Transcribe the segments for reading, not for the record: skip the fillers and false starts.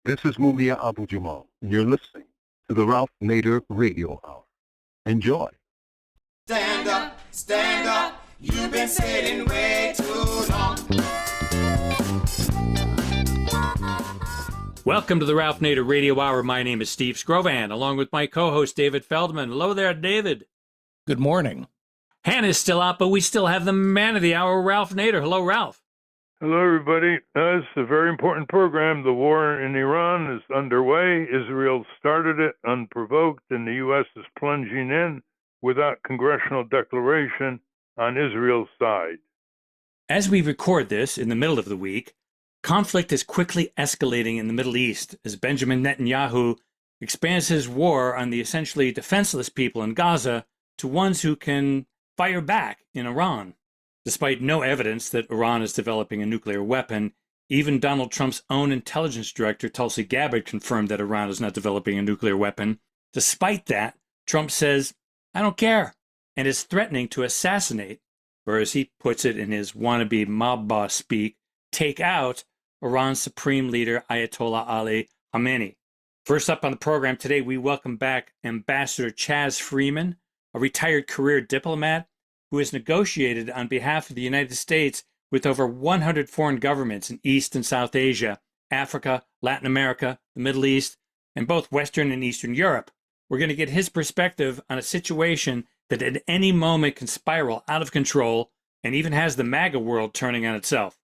This is Mumia Abu Jamal, and you're listening to the Ralph Nader Radio Hour. Enjoy. Stand up, you've been sitting way too long. Welcome to the Ralph Nader Radio Hour. My name is Steve Scrovan, along with my co-host David Feldman. Hello there, David. Good morning. Hannah's still out, but we still have the man of the hour, Ralph Nader. Hello, Ralph. Hello, everybody. It's a very important program. The war in Iran is underway. Israel started it unprovoked, and the U.S. is plunging in without congressional declaration on Israel's side. As we record this in the middle of the week, conflict is quickly escalating in the Middle East as Benjamin Netanyahu expands his war on the essentially defenseless people in Gaza to ones who can fire back in Iran. Despite no evidence that Iran is developing a nuclear weapon, even Donald Trump's own intelligence director, Tulsi Gabbard, confirmed that Iran is not developing a nuclear weapon. Despite that, Trump says, "I don't care," and is threatening to assassinate, or as he puts it in his wannabe mob boss speak, take out Iran's supreme leader, Ayatollah Ali Khamenei. First up on the program today, we welcome back Ambassador Chas Freeman, a retired career diplomat who has negotiated on behalf of the United States with over 100 foreign governments in East and South Asia, Africa, Latin America, the Middle East, and both Western and Eastern Europe. We're going to get his perspective on a situation that at any moment can spiral out of control and even has the MAGA world turning on itself.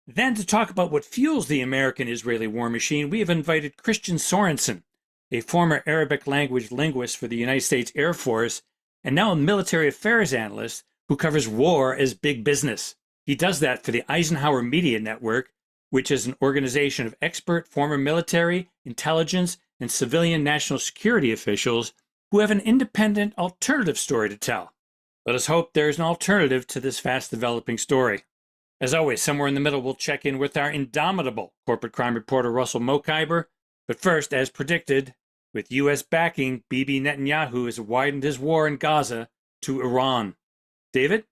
Then, to talk about what fuels the American-Israeli war machine, we have invited Christian Sorenson, a former Arabic language linguist for the United States Air Force and now a military affairs analyst who covers war as big business. He does that for the Eisenhower Media Network, which is an organization of expert former military, intelligence, and civilian national security officials who have an independent alternative story to tell. Let us hope there is an alternative to this fast-developing story. As always, somewhere in the middle, we'll check in with our indomitable corporate crime reporter, Russell Mokhiber. But first, as predicted, with U.S. backing, Bibi Netanyahu has widened his war in Gaza to Iran. David?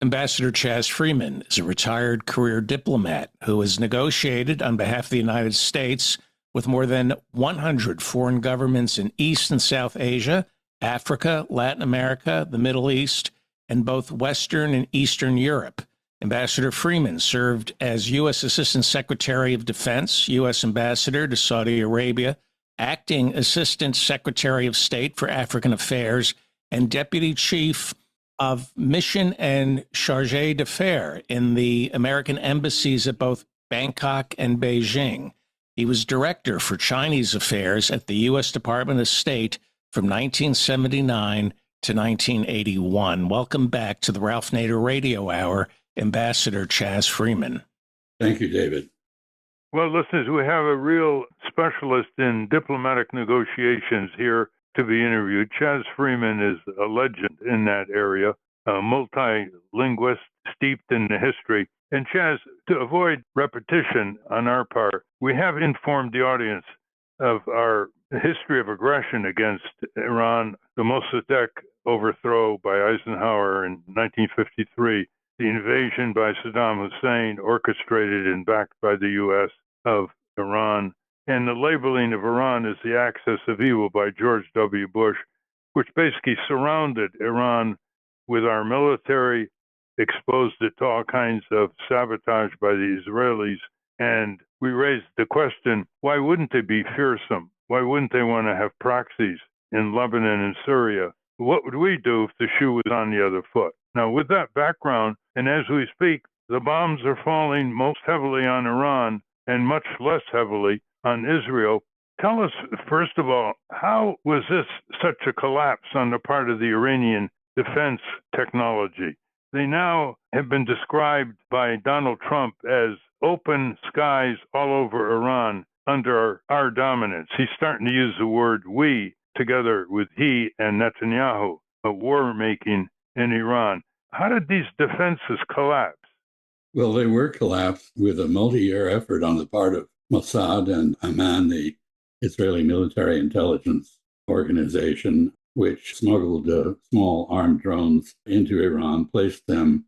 Ambassador Chas Freeman is a retired career diplomat who has negotiated on behalf of the United States with more than 100 foreign governments in East and South Asia, Africa, Latin America, the Middle East, and both Western and Eastern Europe. Ambassador Freeman served as U.S. Assistant Secretary of Defense, U.S. Ambassador to Saudi Arabia, Acting Assistant Secretary of State for African Affairs, and Deputy Chief of Mission and Chargé d'Affaires in the American embassies at both Bangkok and Beijing. He was Director for Chinese Affairs at the U.S. Department of State from 1979 to 1981. Welcome back to the Ralph Nader Radio Hour, Ambassador Chas Freeman. Thank you, David. Well, listeners, we have a real specialist in diplomatic negotiations here to be interviewed. Chaz Freeman is a legend in that area, a multilinguist steeped in the history. And Chaz, to avoid repetition on our part, we have informed the audience of our history of aggression against Iran, the Mossadegh overthrow by Eisenhower in 1953, the invasion by Saddam Hussein, orchestrated and backed by the U.S. of Iran, and the labeling of Iran as the axis of evil by George W. Bush, which basically surrounded Iran with our military, exposed it to all kinds of sabotage by the Israelis. And we raised the question, why wouldn't they be fearsome? Why wouldn't they want to have proxies in Lebanon and Syria? What would we do if the shoe was on the other foot? Now, with that background, and as we speak, the bombs are falling most heavily on Iran and much less heavily on Israel. Tell us, first of all, how was this such a collapse on the part of the Iranian defense technology? They now have been described by Donald Trump as open skies all over Iran under our dominance. He's starting to use the word we together with he and Netanyahu, a war making in Iran. How did these defenses collapse? Well, they were collapsed with a multi-year effort on the part of Mossad and Aman, the Israeli military intelligence organization, which smuggled small armed drones into Iran, placed them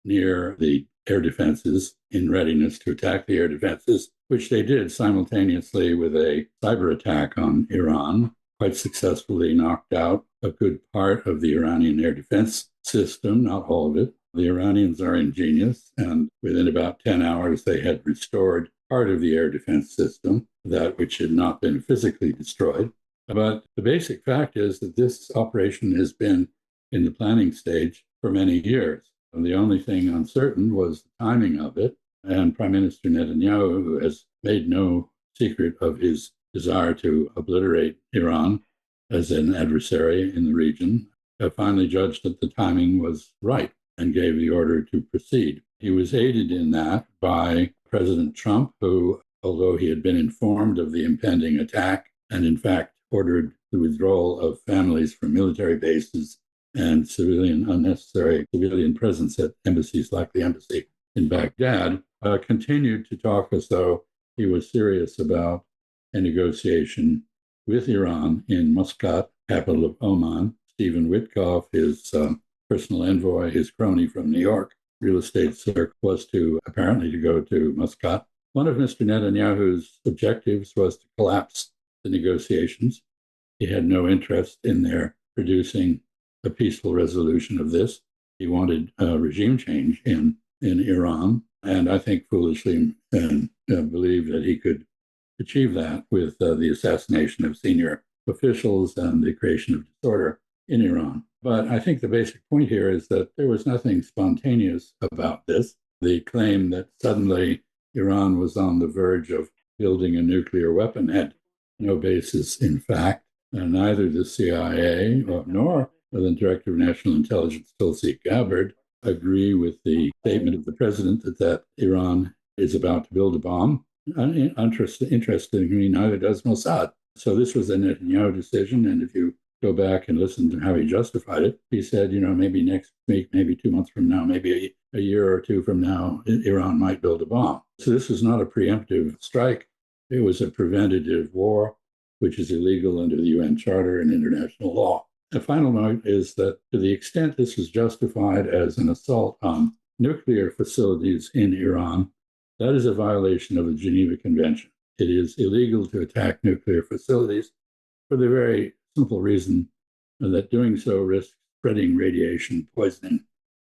near the air defenses in readiness to attack the air defenses, which they did simultaneously with a cyber attack on Iran, quite successfully knocked out a good part of the Iranian air defense system, not all of it. The Iranians are ingenious, and within about 10 hours, they had restored part of the air defense system, that which had not been physically destroyed. But the basic fact is that this operation has been in the planning stage for many years. And the only thing uncertain was the timing of it. And Prime Minister Netanyahu, who has made no secret of his desire to obliterate Iran as an adversary in the region, finally judged that the timing was right and gave the order to proceed. He was aided in that by President Trump, who, although he had been informed of the impending attack and in fact ordered the withdrawal of families from military bases and unnecessary civilian presence at embassies like the embassy in Baghdad, continued to talk as though he was serious about a negotiation with Iran in Muscat, capital of Oman. Stephen Witkoff, his personal envoy, his crony from New York, real estate circle, was apparently to go to Muscat. One of Mr. Netanyahu's objectives was to collapse the negotiations. He had no interest in their producing a peaceful resolution of this. He wanted a regime change in Iran, and I think foolishly believed that he could achieve that with the assassination of senior officials and the creation of disorder in Iran. But I think the basic point here is that there was nothing spontaneous about this. The claim that suddenly Iran was on the verge of building a nuclear weapon had no basis in fact, and neither the CIA nor the Director of National Intelligence, Tulsi Gabbard, agree with the statement of the president that Iran is about to build a bomb. Interestingly, neither does Mossad. So this was a Netanyahu decision, and if you go back and listen to how he justified it, he said, maybe next week, maybe 2 months from now, maybe a year or two from now, Iran might build a bomb. So this was not a preemptive strike. It was a preventative war, which is illegal under the UN Charter and international law. The final note is that to the extent this is justified as an assault on nuclear facilities in Iran, that is a violation of the Geneva Convention. It is illegal to attack nuclear facilities for the very simple reason that doing so risks spreading radiation, poisoning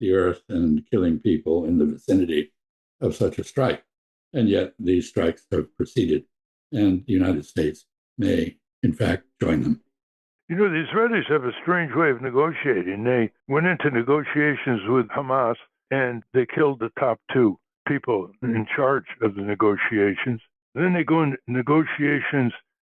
the earth, and killing people in the vicinity of such a strike. And yet these strikes have proceeded, and the United States may, in fact, join them. The Israelis have a strange way of negotiating. They went into negotiations with Hamas, and they killed the top two people in charge of the negotiations. Then they go into negotiations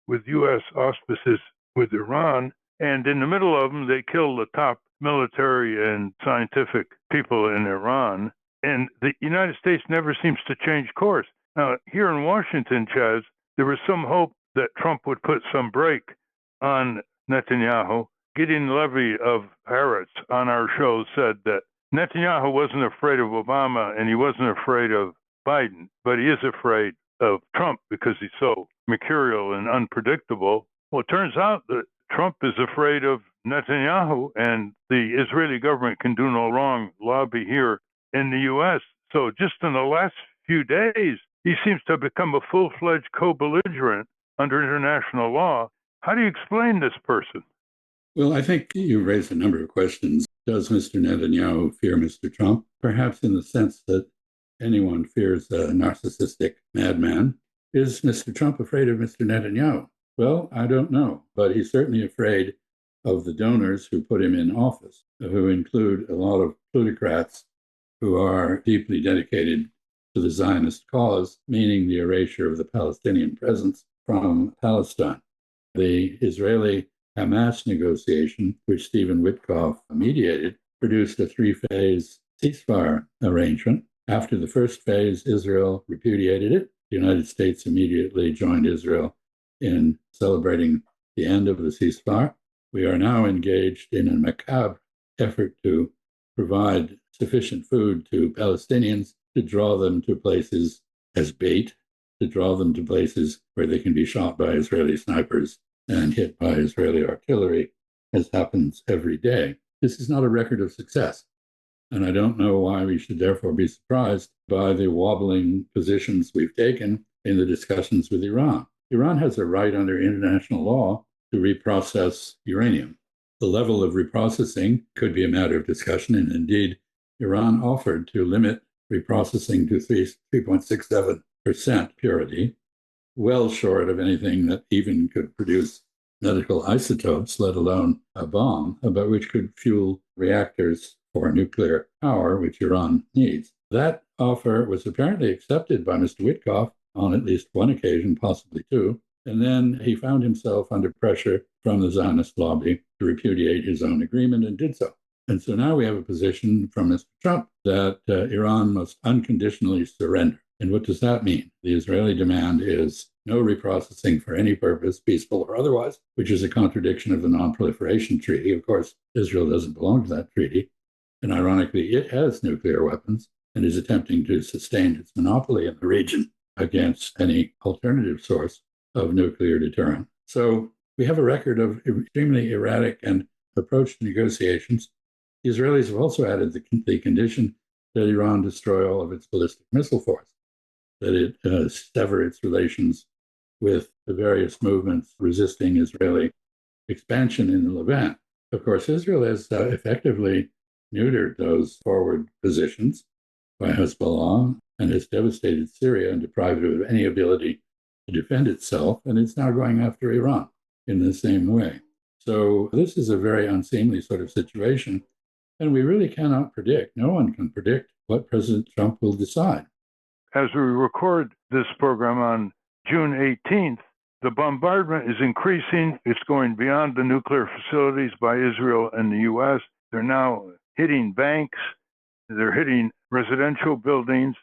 with U.S. auspices with Iran, and in the middle of them, they kill the top military and scientific people in Iran. And the United States never seems to change course. Now, here in Washington, Chaz, there was some hope that Trump would put some brake on Netanyahu. Gideon Levy of Haaretz on our show said that Netanyahu wasn't afraid of Obama and he wasn't afraid of Biden, but he is afraid of Trump because he's so mercurial and unpredictable. Well, it turns out that Trump is afraid of Netanyahu, and the Israeli government can do no wrong lobby here in the U.S. So just in the last few days, he seems to have become a full-fledged co-belligerent under international law. How do you explain this person? Well, I think you raised a number of questions. Does Mr. Netanyahu fear Mr. Trump? Perhaps in the sense that anyone fears a narcissistic madman. Is Mr. Trump afraid of Mr. Netanyahu? Well, I don't know, but he's certainly afraid of the donors who put him in office, who include a lot of plutocrats who are deeply dedicated to the Zionist cause, meaning the erasure of the Palestinian presence from Palestine. The Israeli-Hamas negotiation, which Stephen Witkoff mediated, produced a three-phase ceasefire arrangement. After the first phase, Israel repudiated it. The United States immediately joined Israel in celebrating the end of the ceasefire. We are now engaged in a macabre effort to provide sufficient food to Palestinians to draw them to places as bait, to draw them to places where they can be shot by Israeli snipers and hit by Israeli artillery, as happens every day. This is not a record of success. And I don't know why we should therefore be surprised by the wobbling positions we've taken in the discussions with Iran. Iran has a right under international law to reprocess uranium. The level of reprocessing could be a matter of discussion, and indeed, Iran offered to limit reprocessing to 3.67% purity, well short of anything that even could produce medical isotopes, let alone a bomb, but which could fuel reactors for nuclear power, which Iran needs. That offer was apparently accepted by Mr. Witkoff on at least one occasion, possibly two. And then he found himself under pressure from the Zionist lobby to repudiate his own agreement and did so. And so now we have a position from Mr. Trump that Iran must unconditionally surrender. And what does that mean? The Israeli demand is no reprocessing for any purpose, peaceful or otherwise, which is a contradiction of the Non-Proliferation Treaty. Of course, Israel doesn't belong to that treaty. And ironically, it has nuclear weapons and is attempting to sustain its monopoly in the region against any alternative source of nuclear deterrent. So we have a record of extremely erratic and approach to negotiations. The Israelis have also added the condition that Iran destroy all of its ballistic missile force, that it sever its relations with the various movements resisting Israeli expansion in the Levant. Of course, Israel has effectively neutered those forward positions by Hezbollah and has devastated Syria and deprived it of any ability to defend itself, and it's now going after Iran in the same way. So this is a very unseemly sort of situation, and we really cannot predict. No one can predict what President Trump will decide. As we record this program on June 18th, the bombardment is increasing. It's going beyond the nuclear facilities by Israel and the U.S. They're now hitting banks. They're hitting residential buildings.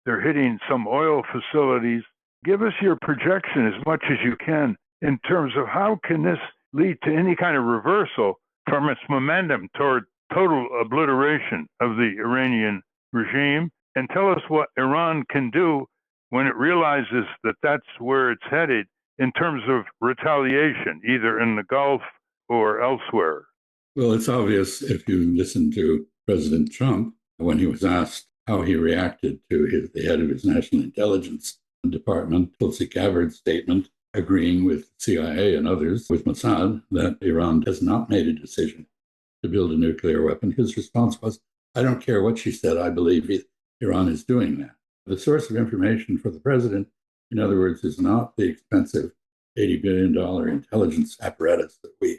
They're hitting some oil facilities. Give us your projection as much as you can in terms of how can this lead to any kind of reversal from its momentum toward total obliteration of the Iranian regime, and tell us what Iran can do when it realizes that that's where it's headed in terms of retaliation, either in the Gulf or elsewhere. Well, it's obvious if you listen to President Trump when he was asked how he reacted to the head of his National Intelligence Department, Tulsi Gabbard's statement agreeing with CIA and others, with Mossad, that Iran has not made a decision to build a nuclear weapon. His response was, I don't care what she said, I believe Iran is doing that. The source of information for the president, in other words, is not the expensive $80 billion intelligence apparatus that we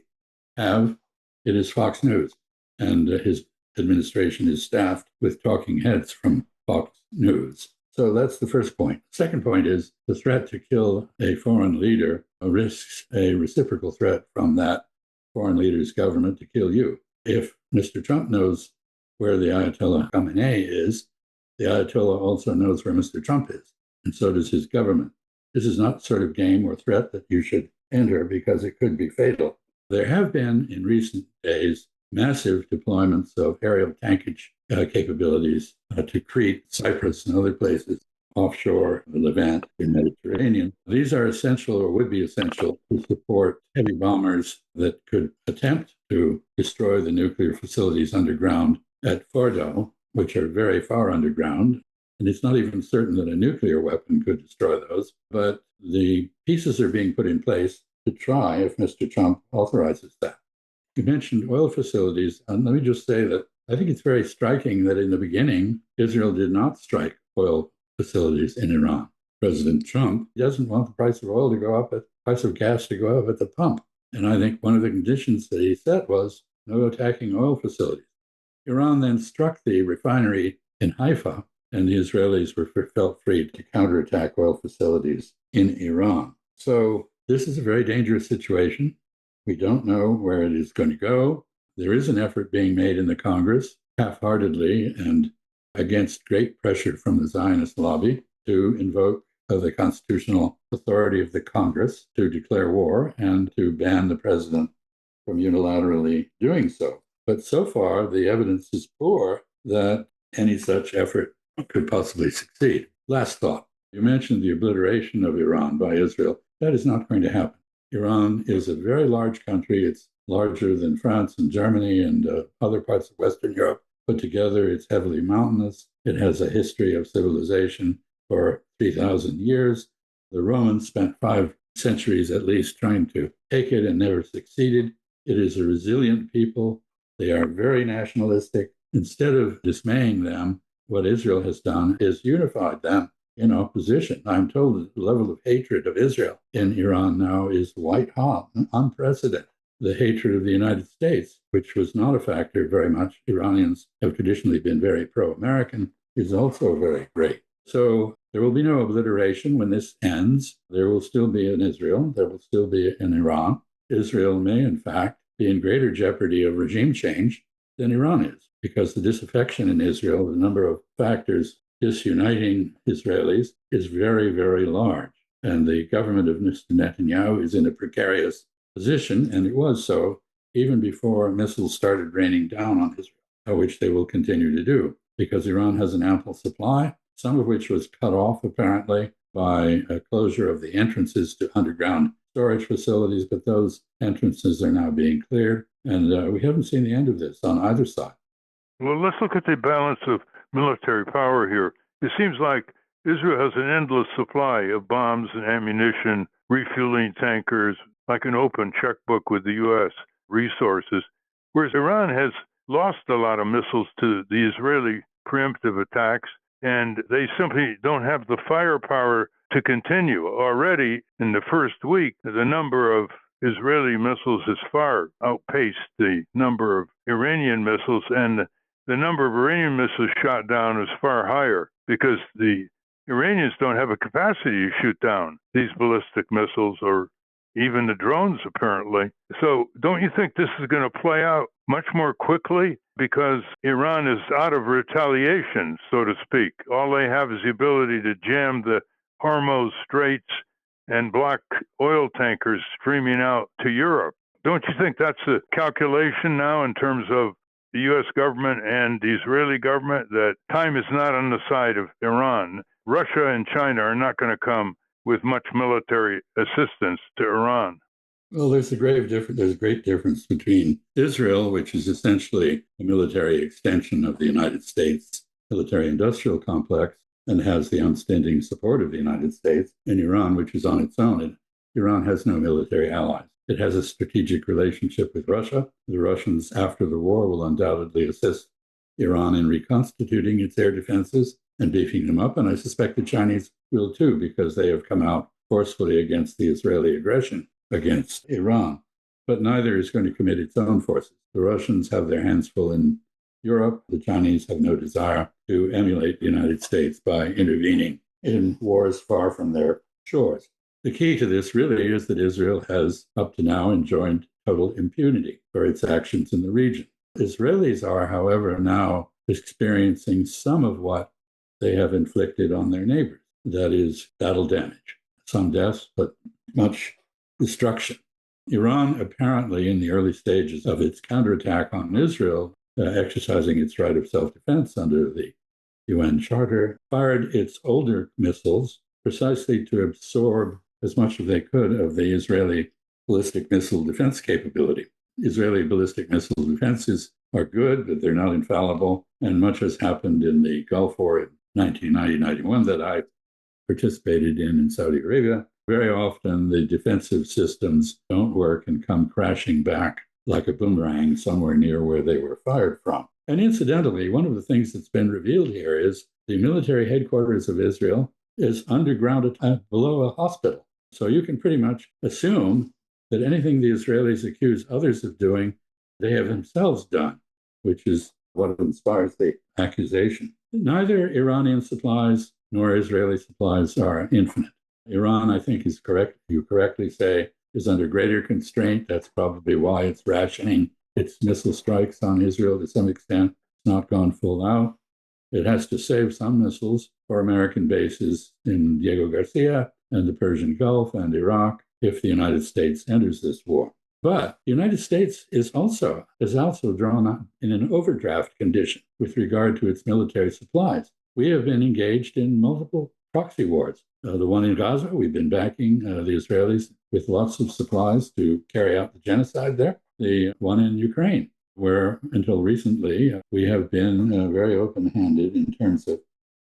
have. It is Fox News. And his administration is staffed with talking heads from Fox News. So that's the first point. Second point is the threat to kill a foreign leader risks a reciprocal threat from that foreign leader's government to kill you. If Mr. Trump knows where the Ayatollah Khamenei is, the Ayatollah also knows where Mr. Trump is, and so does his government. This is not the sort of game or threat that you should enter because it could be fatal. There have been, in recent days, massive deployments of aerial tankage capabilities to Crete, Cyprus, and other places offshore the Levant and Mediterranean. These are essential or would be essential to support heavy bombers that could attempt to destroy the nuclear facilities underground at Fordo, which are very far underground. And it's not even certain that a nuclear weapon could destroy those, but the pieces are being put in place to try if Mr. Trump authorizes that. You mentioned oil facilities, and let me just say that I think it's very striking that in the beginning, Israel did not strike oil facilities in Iran. President Trump doesn't want the price of oil to go up, the price of gas to go up at the pump. And I think one of the conditions that he set was no attacking oil facilities. Iran then struck the refinery in Haifa, and the Israelis felt free to counterattack oil facilities in Iran. So this is a very dangerous situation. We don't know where it is going to go. There is an effort being made in the Congress, half-heartedly and against great pressure from the Zionist lobby, to invoke the constitutional authority of the Congress to declare war and to ban the president from unilaterally doing so. But so far, the evidence is poor that any such effort could possibly succeed. Last thought. You mentioned the obliteration of Iran by Israel. That is not going to happen. Iran is a very large country. It's larger than France and Germany and other parts of Western Europe put together. It's heavily mountainous. It has a history of civilization for 3,000 years. The Romans spent 5 centuries at least trying to take it and never succeeded. It is a resilient people. They are very nationalistic. Instead of dismaying them, what Israel has done is unified them in opposition. I'm told that the level of hatred of Israel in Iran now is white hot, unprecedented. The hatred of the United States, which was not a factor very much. Iranians have traditionally been very pro-American, is also very great. So there will be no obliteration when this ends. There will still be an Israel. There will still be an Iran. Israel may, in fact, be in greater jeopardy of regime change than Iran is, because the disaffection in Israel, the number of factors disuniting Israelis, is very, very large. And the government of Mr. Netanyahu is in a precarious position, and it was so even before missiles started raining down on Israel, which they will continue to do, because Iran has an ample supply, some of which was cut off apparently by a closure of the entrances to underground storage facilities, but those entrances are now being cleared, and we haven't seen the end of this on either side. Well, let's look at the balance of military power here. It seems like Israel has an endless supply of bombs and ammunition, refueling tankers, like an open checkbook with the U.S. resources, whereas Iran has lost a lot of missiles to the Israeli preemptive attacks, and they simply don't have the firepower to continue. Already in the first week, the number of Israeli missiles has far outpaced the number of Iranian missiles, and the number of Iranian missiles shot down is far higher because the Iranians don't have a capacity to shoot down these ballistic missiles or even the drones, apparently. So don't you think this is going to play out much more quickly? Because Iran is out of retaliation, so to speak. All they have is the ability to jam the Hormuz Straits and block oil tankers streaming out to Europe. Don't you think that's a calculation now in terms of the U.S. government and the Israeli government, that time is not on the side of Iran? Russia and China are not going to come with much military assistance to Iran. Well, there's a great difference between Israel, which is essentially a military extension of the United States military-industrial complex and has the unstinting support of the United States, and Iran, which is on its own. And Iran has no military allies. It has a strategic relationship with Russia. The Russians, after the war, will undoubtedly assist Iran in reconstituting its air defenses and beefing them up. And I suspect the Chinese will too, because they have come out forcefully against the Israeli aggression against Iran. But neither is going to commit its own forces. The Russians have their hands full in Europe. The Chinese have no desire to emulate the United States by intervening in wars far from their shores. The key to this really is that Israel has up to now enjoyed total impunity for its actions in the region. Israelis are, however, now experiencing some of what they have inflicted on their neighbors. That is battle damage, some deaths, but much destruction. Iran, apparently in the early stages of its counterattack on Israel, exercising its right of self-defense under the UN Charter, fired its older missiles precisely to absorb as much as they could of the Israeli ballistic missile defense capability. Israeli ballistic missile defenses are good, but they're not infallible, and much has happened in the Gulf War in 1990-91 that I participated in Saudi Arabia. Very often the defensive systems don't work and come crashing back like a boomerang somewhere near where they were fired from. And incidentally, one of the things that's been revealed here is the military headquarters of Israel is underground below a hospital. So you can pretty much assume that anything the Israelis accuse others of doing, they have themselves done, which is what inspires the accusation. Neither Iranian supplies nor Israeli supplies are infinite. Iran, I think, is correct. You correctly say is under greater constraint. That's probably why it's rationing its missile strikes on Israel to some extent. It's not gone full out. It has to save some missiles for American bases in Diego Garcia and the Persian Gulf and Iraq if the United States enters this war. But the United States is also drawn up in an overdraft condition with regard to its military supplies. We have been engaged in multiple proxy wars. The one in Gaza, we've been backing the Israelis with lots of supplies to carry out the genocide there. The one in Ukraine, where until recently we have been very open-handed in terms of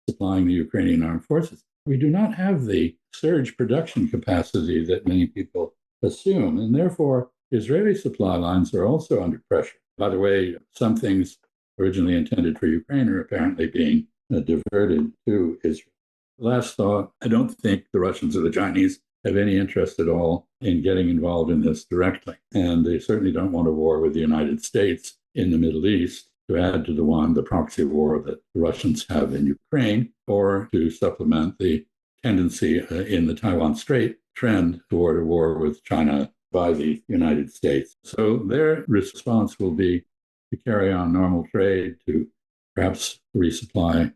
supplying the Ukrainian armed forces. We do not have the surge production capacity that many people assume. And therefore, Israeli supply lines are also under pressure. By the way, some things originally intended for Ukraine are apparently being diverted to Israel. Last thought, I don't think the Russians or the Chinese have any interest at all in getting involved in this directly. And they certainly don't want a war with the United States in the Middle East to add to the proxy war that the Russians have in Ukraine, or to supplement the tendency in the Taiwan Strait trend toward a war with China by the United States. So their response will be to carry on normal trade, to perhaps resupply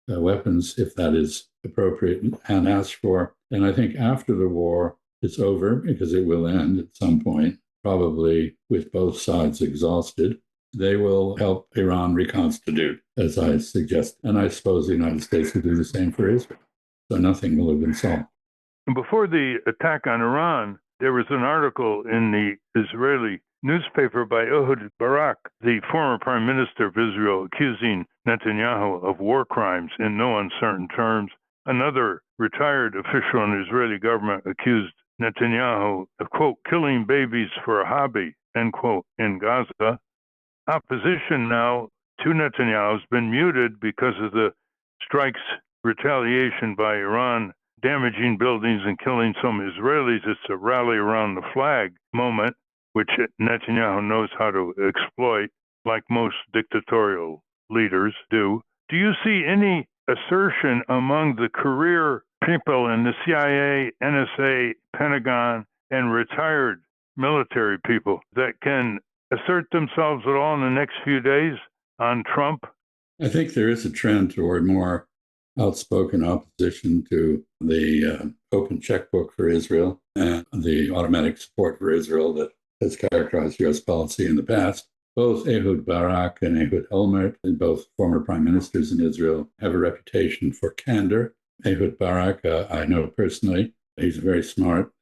weapons if that is appropriate and asked for. And I think after the war is over, because it will end at some point, probably with both sides exhausted, they will help Iran reconstitute, as I suggest. And I suppose the United States will do the same for Israel. So nothing will have been solved. Before the attack on Iran, there was an article in the Israeli newspaper by Ehud Barak, the former prime minister of Israel, accusing Netanyahu of war crimes in no uncertain terms. Another retired official in the Israeli government accused Netanyahu of, quote, killing babies for a hobby, end quote, in Gaza. Opposition now to Netanyahu has been muted because of the strikes retaliation by Iran, damaging buildings and killing some Israelis. It's a rally around the flag moment, which Netanyahu knows how to exploit, like most dictatorial leaders do. Do you see any assertion among the career people in the CIA, NSA, Pentagon, and retired military people that can assert themselves at all in the next few days on Trump? I think there is a trend toward more outspoken opposition to the open checkbook for Israel and the automatic support for Israel that has characterized U.S. policy in the past. Both Ehud Barak and Ehud Olmert, both former prime ministers in Israel, have a reputation for candor. Ehud Barak, I know personally. He's a very smart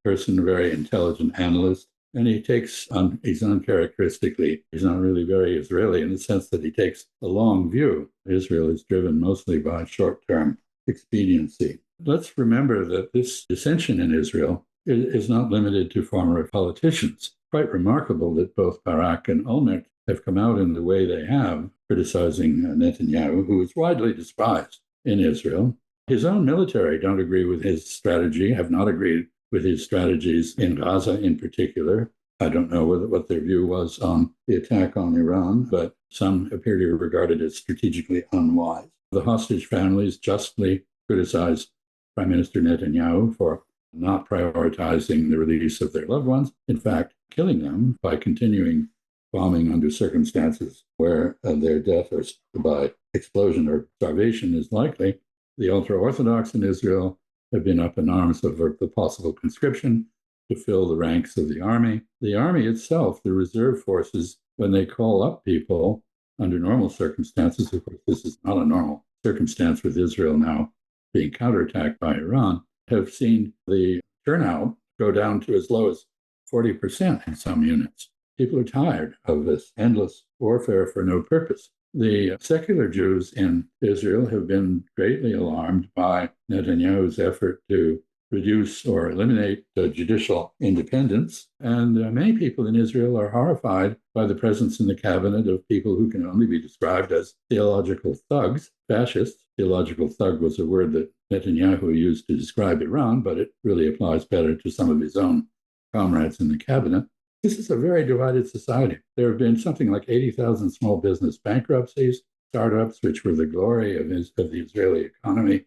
person, a very intelligent analyst. And he's uncharacteristically, he's not really very Israeli in the sense that he takes a long view. Israel is driven mostly by short-term expediency. Let's remember that this dissension in Israel is not limited to former politicians. Quite remarkable that both Barak and Olmert have come out in the way they have, criticizing Netanyahu, who is widely despised in Israel. His own military don't agree with his strategy, have not agreed with his strategies in Gaza in particular. I don't know what their view was on the attack on Iran, but some appear to regard it as strategically unwise. The hostage families justly criticized Prime Minister Netanyahu for not prioritizing the release of their loved ones, in fact, killing them by continuing bombing under circumstances where their death or by explosion or starvation is likely. The ultra-Orthodox in Israel have been up in arms over the possible conscription to fill the ranks of the army. The army itself, the reserve forces, when they call up people under normal circumstances, of course, this is not a normal circumstance with Israel now being counterattacked by Iran, have seen the turnout go down to as low as 40% in some units. People are tired of this endless warfare for no purpose. The secular Jews in Israel have been greatly alarmed by Netanyahu's effort to reduce or eliminate judicial independence. And many people in Israel are horrified by the presence in the cabinet of people who can only be described as theological thugs, fascists. Theological thug was a word that Netanyahu used to describe Iran, but it really applies better to some of his own comrades in the cabinet. This is a very divided society. There have been something like 80,000 small business bankruptcies. Startups, which were the glory of the Israeli economy,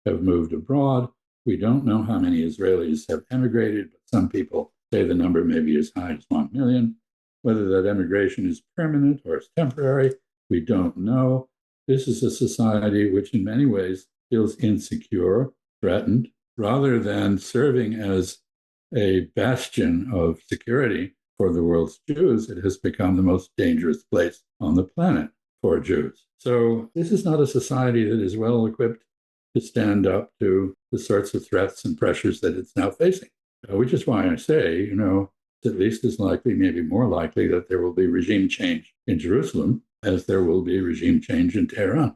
have moved abroad. We don't know how many Israelis have emigrated, but some people say the number may be as high as 1 million. Whether that emigration is permanent or is temporary, we don't know. This is a society which in many ways feels insecure, threatened, rather than serving as a bastion of security for the world's Jews. It has become the most dangerous place on the planet for Jews. So this is not a society that is well equipped to stand up to the sorts of threats and pressures that it's now facing, which is why I say, it's at least as likely, maybe more likely, that there will be regime change in Jerusalem as there will be regime change in Tehran.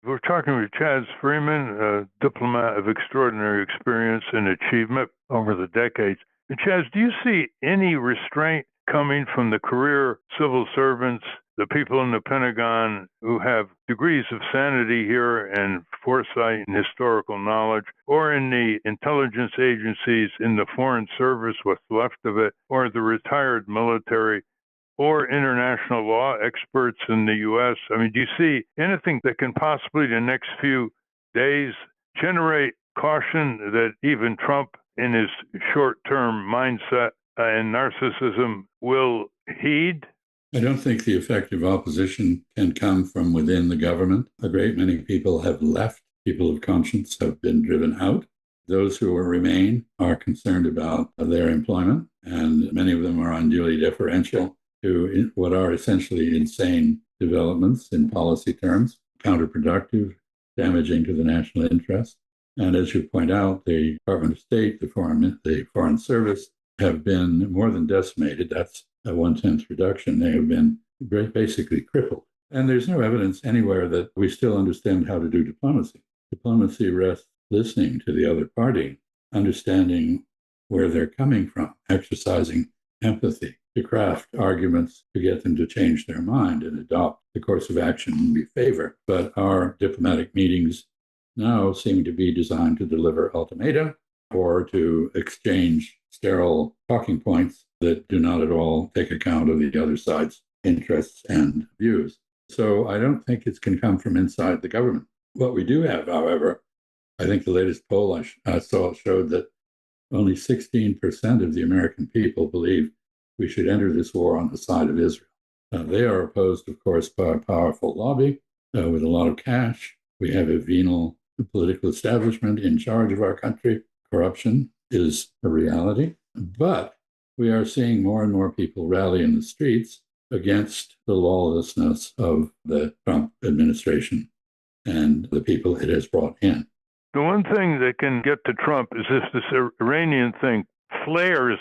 We're talking with Chaz Freeman, a diplomat of extraordinary experience and achievement over the decades. And Chaz, do you see any restraint coming from the career civil servants, the people in the Pentagon who have degrees of sanity here and foresight and historical knowledge, or in the intelligence agencies, in the Foreign Service, what's left of it, or the retired military, or international law experts in the U.S.? I mean, do you see anything that can possibly, in the next few days, generate caution that even Trump, in his short-term mindset and narcissism, will heed? I don't think the effective opposition can come from within the government. A great many people have left. People of conscience have been driven out. Those who remain are concerned about their employment, and many of them are unduly deferential to what are essentially insane developments in policy terms, counterproductive, damaging to the national interest. And as you point out, the Department of State, the Foreign Service have been more than decimated. That's a 1/10 reduction. They have been basically crippled. And there's no evidence anywhere that we still understand how to do diplomacy. Diplomacy rests listening to the other party, understanding where they're coming from, exercising empathy to craft arguments to get them to change their mind and adopt the course of action we favor. But our diplomatic meetings now seem to be designed to deliver ultimatum or to exchange sterile talking points that do not at all take account of the other side's interests and views. So I don't think it can come from inside the government. What we do have, however, I think the latest poll I saw showed that only 16% of the American people believe we should enter this war on the side of Israel. They are opposed, of course, by a powerful lobby with a lot of cash. We have a venal political establishment in charge of our country. Corruption is a reality. But we are seeing more and more people rally in the streets against the lawlessness of the Trump administration and the people it has brought in. The one thing that can get to Trump is if this Iranian thing flares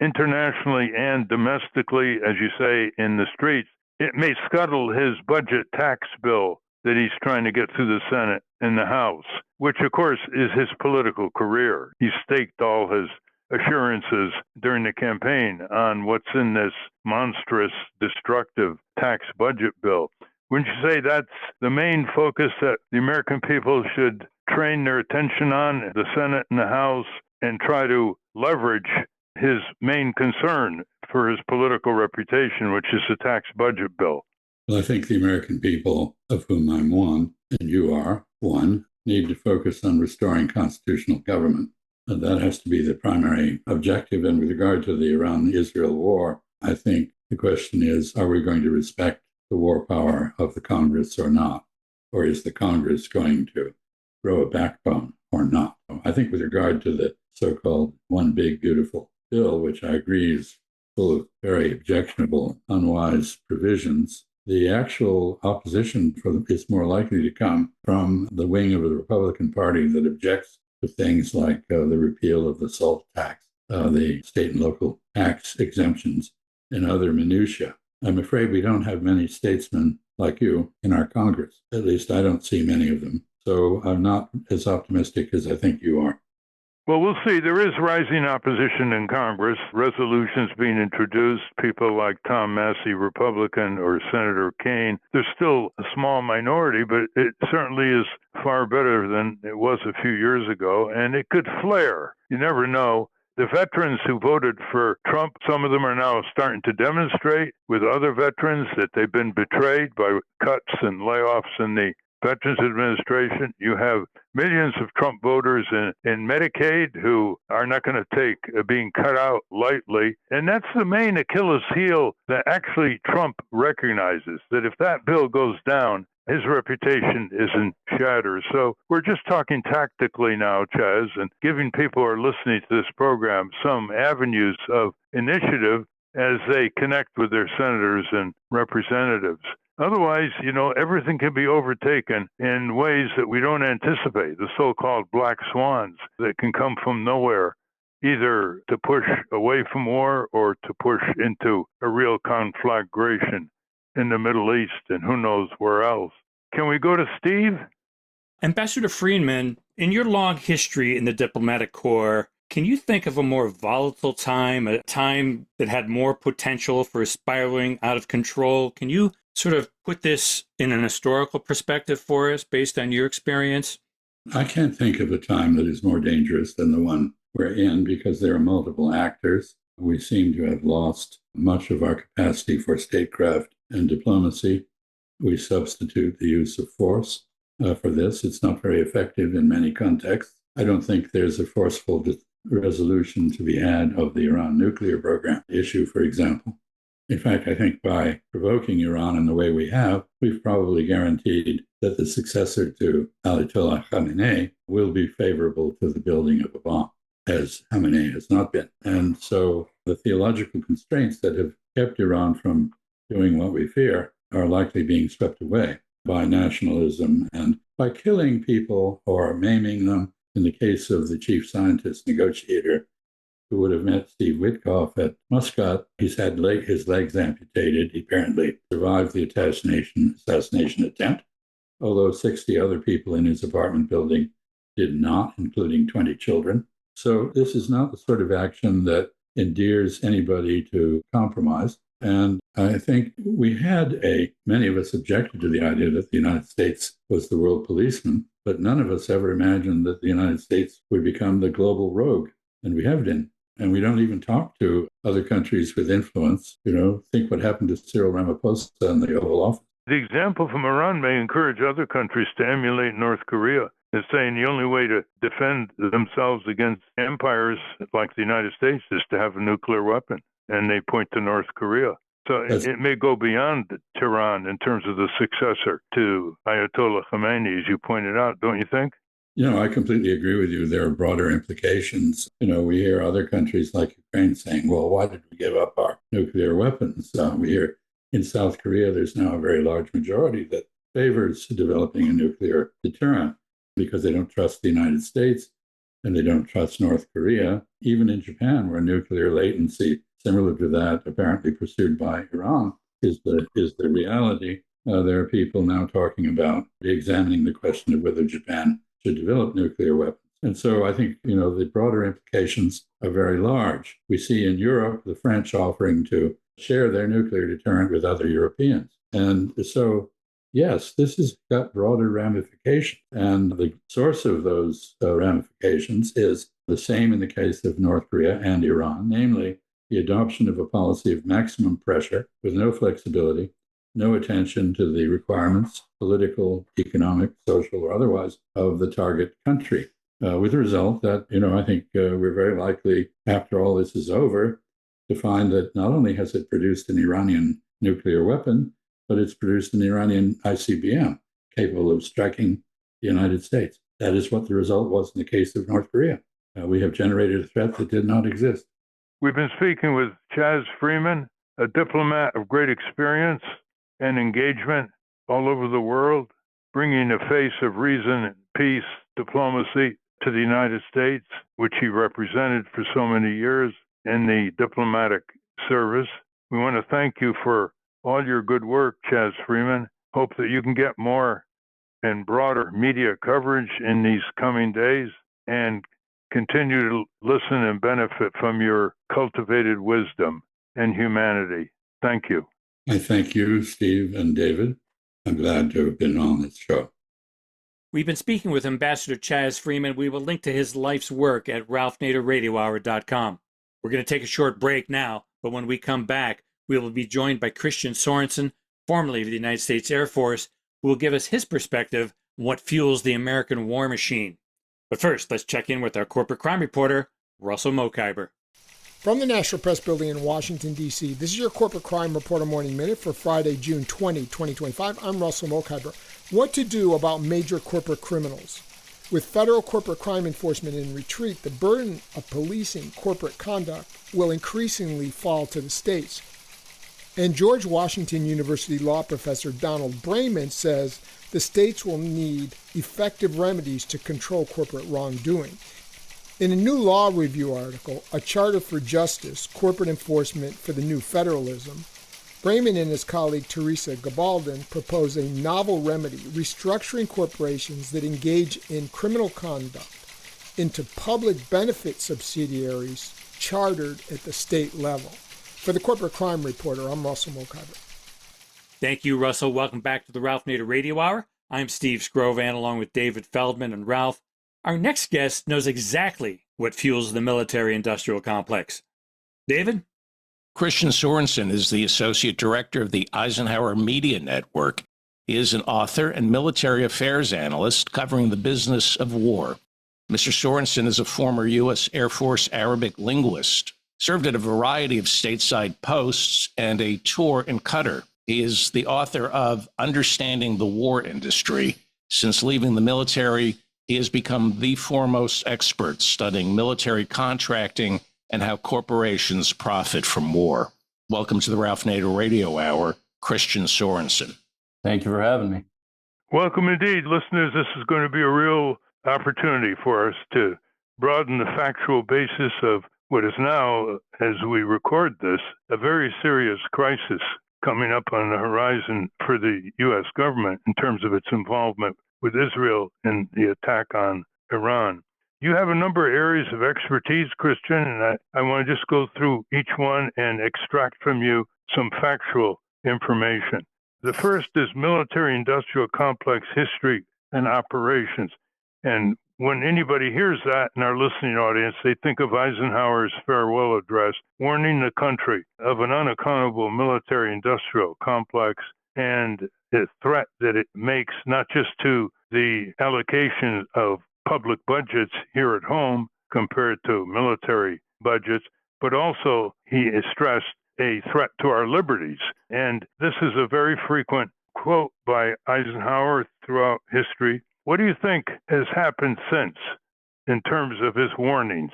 internationally and domestically, as you say, in the streets. It may scuttle his budget tax bill that he's trying to get through the Senate and the House, which, of course, is his political career. He staked all his assurances during the campaign on what's in this monstrous, destructive tax budget bill. Wouldn't you say that's the main focus that the American people should train their attention on, the Senate and the House, and try to leverage his main concern for his political reputation, which is the tax budget bill? Well, I think the American people, of whom I'm one, and you are one, need to focus on restoring constitutional government. And that has to be the primary objective. And with regard to the Iran-Israel war, I think the question is, are we going to respect the war power of the Congress or not? Or is the Congress going to grow a backbone or not? I think with regard to the so-called one big beautiful bill, which I agree is full of very objectionable, unwise provisions, the actual opposition is more likely to come from the wing of the Republican Party that objects to things like the repeal of the SALT tax, the state and local tax exemptions, and other minutiae. I'm afraid we don't have many statesmen like you in our Congress. At least I don't see many of them. So I'm not as optimistic as I think you are. Well, we'll see. There is rising opposition in Congress, resolutions being introduced, people like Tom Massey, Republican, or Senator Kaine. There's still a small minority, but it certainly is far better than it was a few years ago, and it could flare. You never know. The veterans who voted for Trump, some of them are now starting to demonstrate with other veterans that they've been betrayed by cuts and layoffs in the Veterans Administration. You have millions of Trump voters in Medicaid who are not going to take being cut out lightly. And that's the main Achilles heel that actually Trump recognizes, that if that bill goes down, his reputation is in shatter. So we're just talking tactically now, Chaz, and giving people who are listening to this program some avenues of initiative as they connect with their senators and representatives. Otherwise, everything can be overtaken in ways that we don't anticipate, the so-called black swans that can come from nowhere, either to push away from war or to push into a real conflagration in the Middle East and who knows where else. Can we go to Steve? Ambassador Freeman, in your long history in the diplomatic corps, can you think of a more volatile time, a time that had more potential for spiraling out of control? Can you sort of put this in an historical perspective for us based on your experience? I can't think of a time that is more dangerous than the one we're in because there are multiple actors. We seem to have lost much of our capacity for statecraft and diplomacy. We substitute the use of force for this. It's not very effective in many contexts. I don't think there's a forceful resolution to be had of the Iran nuclear program issue, for example. In fact, I think by provoking Iran in the way we have, we've probably guaranteed that the successor to Ayatollah Khamenei will be favorable to the building of a bomb, as Khamenei has not been. And so the theological constraints that have kept Iran from doing what we fear are likely being swept away by nationalism and by killing people or maiming them. In the case of the chief scientist negotiator who would have met Steve Witkoff at Muscat, he's had his legs amputated. He apparently survived the assassination attempt, although 60 other people in his apartment building did not, including 20 children. So this is not the sort of action that endears anybody to compromise. And I think many of us objected to the idea that the United States was the world policeman, but none of us ever imagined that the United States would become the global rogue. And we have been. And we don't even talk to other countries with influence. Think what happened to Cyril Ramaphosa in the Oval Office. The example from Iran may encourage other countries to emulate North Korea. They're saying the only way to defend themselves against empires like the United States is to have a nuclear weapon. And they point to North Korea. So it may go beyond Tehran in terms of the successor to Ayatollah Khamenei, as you pointed out, don't you think? I completely agree with you. There are broader implications. We hear other countries like Ukraine saying, well, why did we give up our nuclear weapons? We hear in South Korea, there's now a very large majority that favors developing a nuclear deterrent because they don't trust the United States and they don't trust North Korea. Even in Japan, where nuclear latency, similar to that apparently pursued by Iran, is the reality. There are people now talking about examining the question of whether Japan should develop nuclear weapons. And so I think, the broader implications are very large. We see in Europe the French offering to share their nuclear deterrent with other Europeans. And so, yes, this has got broader ramifications. And the source of those ramifications is the same in the case of North Korea and Iran, namely the adoption of a policy of maximum pressure with no flexibility, no attention to the requirements, political, economic, social, or otherwise, of the target country, with the result that, I think we're very likely, after all this is over, to find that not only has it produced an Iranian nuclear weapon, but it's produced an Iranian ICBM capable of striking the United States. That is what the result was in the case of North Korea. We have generated a threat that did not exist. We've been speaking with Chaz Freeman, a diplomat of great experience and engagement all over the world, bringing the face of reason and peace, diplomacy to the United States, which he represented for so many years in the diplomatic service. We want to thank you for all your good work, Chaz Freeman. Hope that you can get more and broader media coverage in these coming days and continue to listen and benefit from your cultivated wisdom and humanity. Thank you. I thank you, Steve and David. I'm glad to have been on this show. We've been speaking with Ambassador Chas Freeman. We will link to his life's work at ralphnaderradiohour.com. We're going to take a short break now, but when we come back, we will be joined by Christian Sorenson, formerly of the United States Air Force, who will give us his perspective on what fuels the American war machine. But first, let's check in with our corporate crime reporter, Russell Mokhiber. From the National Press Building in Washington, D.C., this is your Corporate Crime Reporter Morning Minute for Friday, June 20, 2025. I'm Russell Mokhiber. What to do about major corporate criminals? With federal corporate crime enforcement in retreat, the burden of policing corporate conduct will increasingly fall to the states. And George Washington University law professor Donald Brayman says the states will need effective remedies to control corporate wrongdoing. In a new law review article, A Charter for Justice, Corporate Enforcement for the New Federalism, Freeman and his colleague Teresa Gabaldon propose a novel remedy, restructuring corporations that engage in criminal conduct into public benefit subsidiaries chartered at the state level. For the Corporate Crime Reporter, I'm Russell Mokhiber. Thank you, Russell. Welcome back to the Ralph Nader Radio Hour. I'm Steve Scrovan, along with David Feldman and Ralph. Our next guest knows exactly what fuels the military-industrial complex. David? Christian Sorenson is the Associate Director of the Eisenhower Media Network. He is an author and military affairs analyst covering the business of war. Mr. Sorenson is a former U.S. Air Force Arabic linguist, served at a variety of stateside posts and a tour in Qatar. He is the author of Understanding the War Industry. Since leaving the military, he has become the foremost expert studying military contracting and how corporations profit from war. Welcome to the Ralph Nader Radio Hour, Christian Sorenson. Thank you for having me. Welcome indeed, listeners. This is going to be a real opportunity for us to broaden the factual basis of what is now, as we record this, a very serious crisis coming up on the horizon for the U.S. government in terms of its involvement with Israel in the attack on Iran. You have a number of areas of expertise, Christian, and I want to just go through each one and extract from you some factual information. The first is military-industrial complex history and operations. And when anybody hears that in our listening audience, they think of Eisenhower's farewell address, warning the country of an unaccountable military-industrial complex and the threat that it makes not just to the allocation of public budgets here at home compared to military budgets, but also, he has stressed, a threat to our liberties. And this is a very frequent quote by Eisenhower throughout history. What do you think has happened since in terms of his warnings?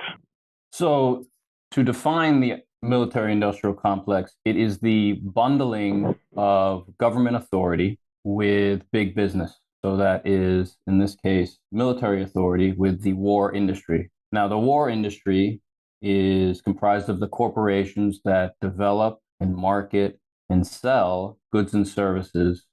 So, to define the military-industrial complex, it is the bundling of government authority with big business. So that is, in this case, military authority with the war industry. Now, the war industry is comprised of the corporations that develop and market and sell goods and services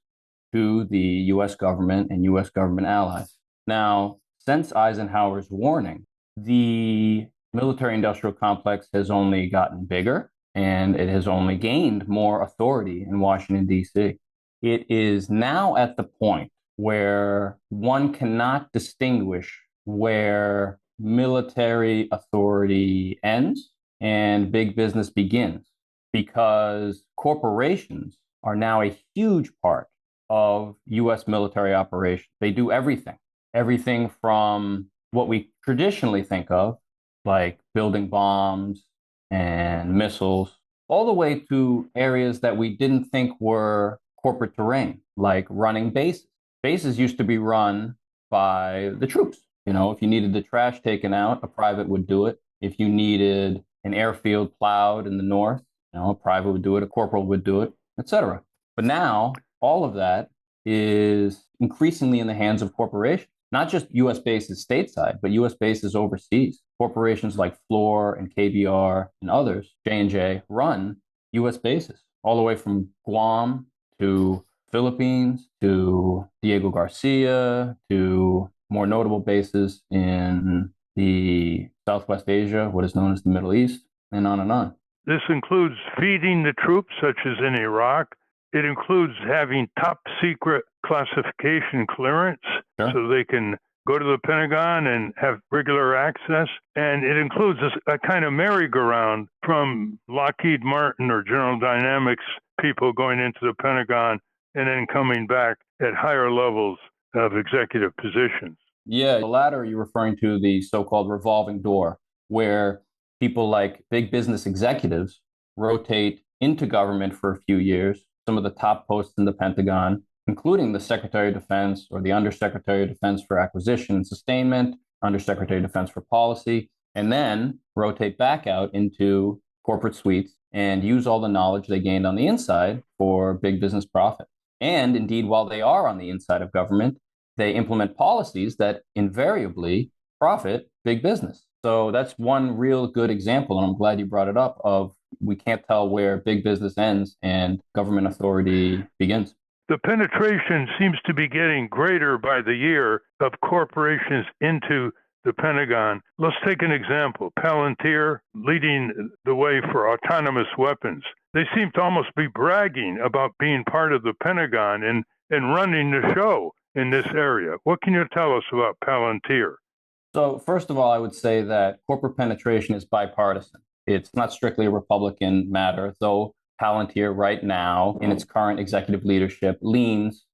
to the U.S. government and U.S. government allies. Now, since Eisenhower's warning, the military-industrial complex has only gotten bigger, and it has only gained more authority in Washington, D.C. It is now at the point where one cannot distinguish where military authority ends and big business begins, because corporations are now a huge part of U.S. military operations. They do everything from what we traditionally think of, like building bombs and missiles, all the way to areas that we didn't think were corporate terrain, like running bases. Bases used to be run by the troops. You know, if you needed the trash taken out, a private would do it. If you needed an airfield plowed in the north, you know, a private would do it, a corporal would do it, etc. But now all of that is increasingly in the hands of corporations, not just U.S. bases stateside, but U.S. bases overseas. Corporations like Fluor and KBR and others, J&J, run U.S. bases all the way from Guam to Philippines to Diego Garcia to more notable bases in the Southwest Asia, what is known as the Middle East, and on and on. This includes feeding the troops, such as in Iraq. It includes having top secret classification clearance, Sure. so they can go to the Pentagon and have regular access. And it includes a kind of merry-go-round from Lockheed Martin or General Dynamics people going into the Pentagon and then coming back at higher levels of executive positions. Yeah, the latter you're referring to the so-called revolving door, where people like big business executives rotate into government for a few years, some of the top posts in the Pentagon, including the Secretary of Defense or the Undersecretary of Defense for Acquisition and Sustainment, Undersecretary of Defense for Policy, and then rotate back out into corporate suites and use all the knowledge they gained on the inside for big business profit. And indeed, while they are on the inside of government, they implement policies that invariably profit big business. So that's one real good example, and I'm glad you brought it up, of we can't tell where big business ends and government authority begins. The penetration seems to be getting greater by the year of corporations into the Pentagon. Let's take an example. Palantir leading the way for autonomous weapons. They seem to almost be bragging about being part of the Pentagon and running the show in this area. What can you tell us about Palantir? So first of all, I would say that corporate penetration is bipartisan. It's not strictly a Republican matter, though Palantir right now in its current executive leadership leans,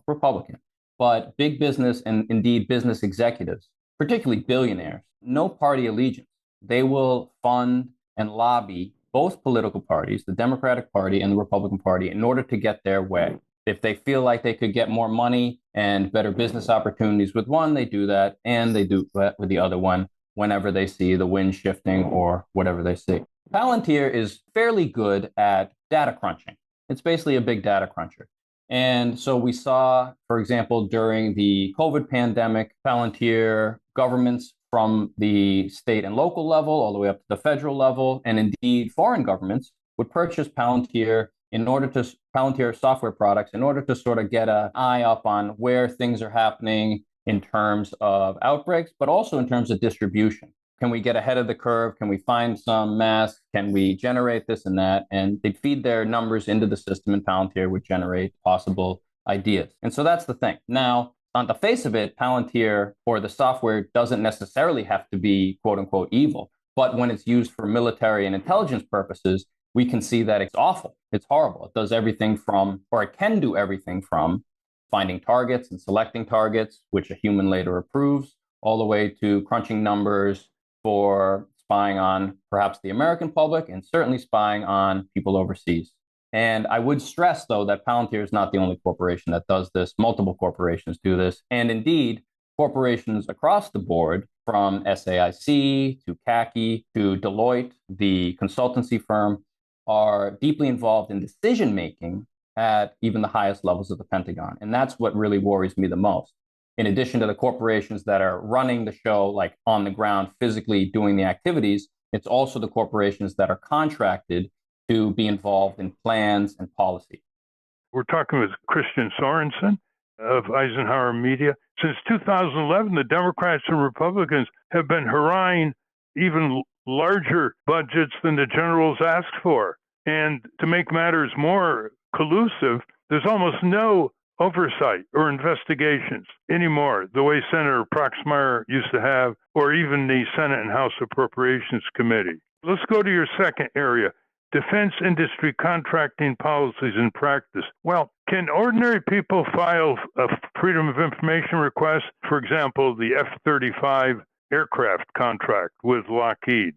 Republican. But big business and indeed business executives, particularly billionaires, no party allegiance. They will fund and lobby both political parties, the Democratic Party and the Republican Party, in order to get their way. If they feel like they could get more money and better business opportunities with one, they do that, and they do that with the other one whenever they see the wind shifting or whatever they see. Palantir is fairly good at data crunching. It's basically a big data cruncher. And so we saw, for example, during the COVID pandemic, Palantir governments from the state and local level all the way up to the federal level, and indeed foreign governments would purchase Palantir software products in order to sort of get an eye up on where things are happening in terms of outbreaks, but also in terms of distribution. Can we get ahead of the curve? Can we find some masks? Can we generate this and that? And they'd feed their numbers into the system, and Palantir would generate possible ideas. And so that's the thing. Now, on the face of it, Palantir or the software doesn't necessarily have to be quote unquote evil. But when it's used for military and intelligence purposes, we can see that it's awful. It's horrible. It does everything from, or it can do everything from finding targets and selecting targets, which a human later approves, all the way to crunching numbers for spying on perhaps the American public and certainly spying on people overseas. And I would stress, though, that Palantir is not the only corporation that does this. Multiple corporations do this. And indeed, corporations across the board, from SAIC to CACI to Deloitte, the consultancy firm, are deeply involved in decision-making at even the highest levels of the Pentagon. And that's what really worries me the most. In addition to the corporations that are running the show, like on the ground, physically doing the activities, it's also the corporations that are contracted to be involved in plans and policy. We're talking with Christian Sorenson of Eisenhower Media. Since 2011, the Democrats and Republicans have been hurrahing even larger budgets than the generals asked for. And to make matters more collusive, there's almost no oversight or investigations anymore, the way Senator Proxmire used to have, or even the Senate and House Appropriations Committee. Let's go to your second area, defense industry contracting policies and practice. Well, can ordinary people file a Freedom of Information request? For example, the F-35 aircraft contract with Lockheed.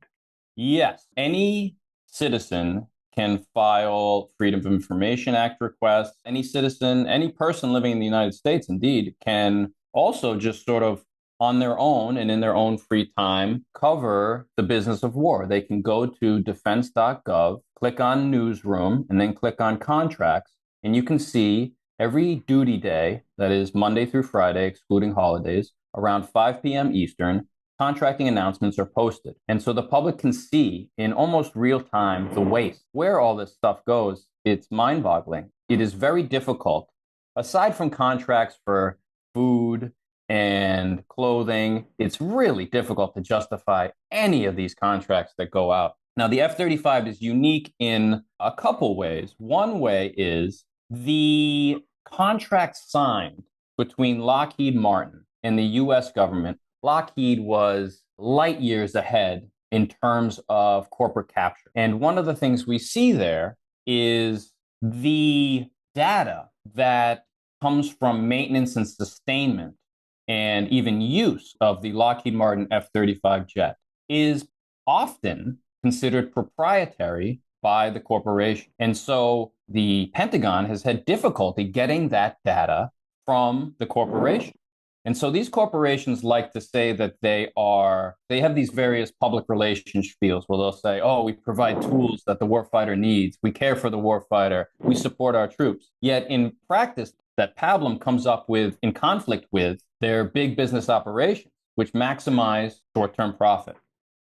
Yes, any citizen can file Freedom of Information Act requests. Any citizen, any person living in the United States, indeed, can also just sort of on their own and in their own free time cover the business of war. They can go to defense.gov, click on newsroom, and then click on contracts, and you can see every duty day, that is Monday through Friday, excluding holidays, around 5 p.m. Eastern, contracting announcements are posted. And so the public can see in almost real time the waste, where all this stuff goes. It's mind-boggling. It is very difficult, aside from contracts for food and clothing, it's really difficult to justify any of these contracts that go out. Now, the F-35 is unique in a couple ways. One way is the contract signed between Lockheed Martin and the U.S. government. Lockheed was light years ahead in terms of corporate capture. And one of the things we see there is the data that comes from maintenance and sustainment and even use of the Lockheed Martin F-35 jet is often considered proprietary by the corporation. And so the Pentagon has had difficulty getting that data from the corporation. And so these corporations like to say that they have these various public relations spiels where they'll say, oh, we provide tools that the warfighter needs. We care for the warfighter. We support our troops. Yet in practice, that pablum comes up with, in conflict with, their big business operations, which maximize short-term profit.